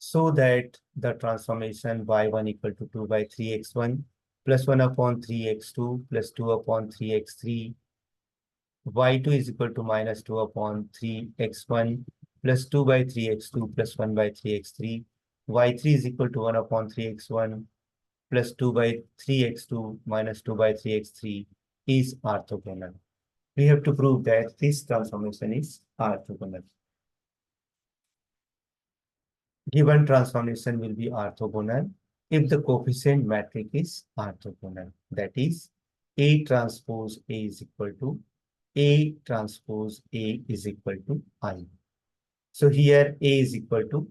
so that the transformation y1 equal to 2 by 3x1 plus 1 upon 3x2 plus 2 upon 3x3, y2 is equal to minus 2 upon 3x1 plus 2 by 3x2 plus 1 by 3x3, y3 is equal to 1 upon 3x1 plus 2 by 3x2 minus 2 by 3x3 is orthogonal. We have to prove that this transformation is orthogonal. Given transformation will be orthogonal if the coefficient matrix is orthogonal. That is, A transpose A is equal to A transpose A is equal to I. So here A is equal to,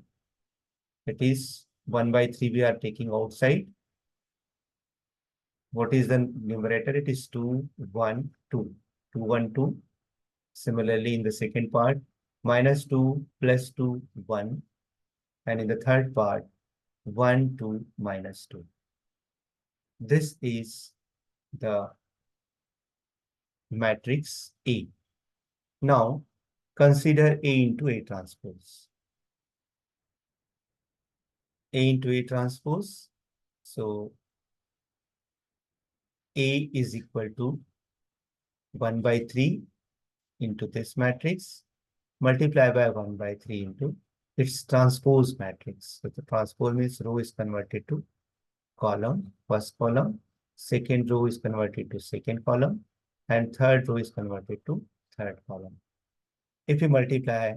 it is 1 by 3 we are taking outside. What is the numerator? It is 2, 1, 2. 2, 1, 2. Similarly, in the second part, minus 2 plus 2, 1. And in the third part, 1, 2, minus 2. This is the matrix A. Now, consider A into A transpose. A into A transpose. So, A is equal to 1 by 3 into this matrix, multiply by 1 by 3 into its transpose matrix. So, the transpose means row is converted to column, first column, second row is converted to second column, and third row is converted to third column. If we multiply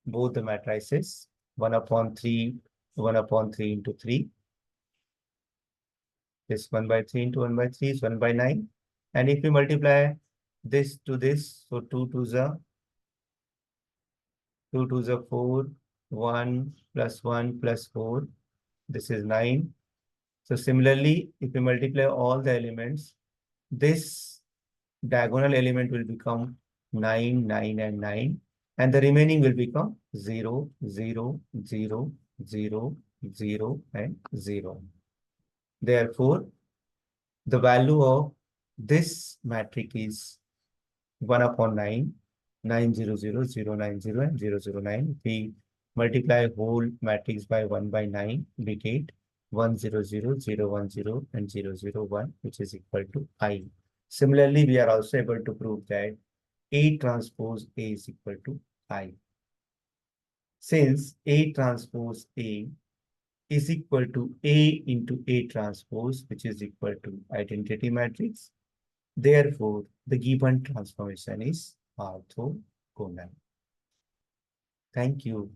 both the matrices, 1 upon 3 into 3, this 1 by 3 into 1 by 3 is 1 by 9. And if we multiply this to this, so 2 to the 4, 1 plus 4, this is 9. So similarly, if we multiply all the elements, this diagonal element will become 9, 9, and 9. And the remaining will become 0, 0, 0, 0, 0, and 0. Therefore, the value of this matrix is 1 upon 9, 9, 0, 0, 0, 9, 0, and 0, 0, 9. If we multiply whole matrix by 1 by 9, we get 1, 0, 0, 0, 1, 0, and 0, 0, 1, which is equal to I. Similarly, we are also able to prove that A transpose A is equal to I. Since A transpose A is equal to A into A transpose, which is equal to identity matrix, therefore, the given transformation is orthogonal. Thank you.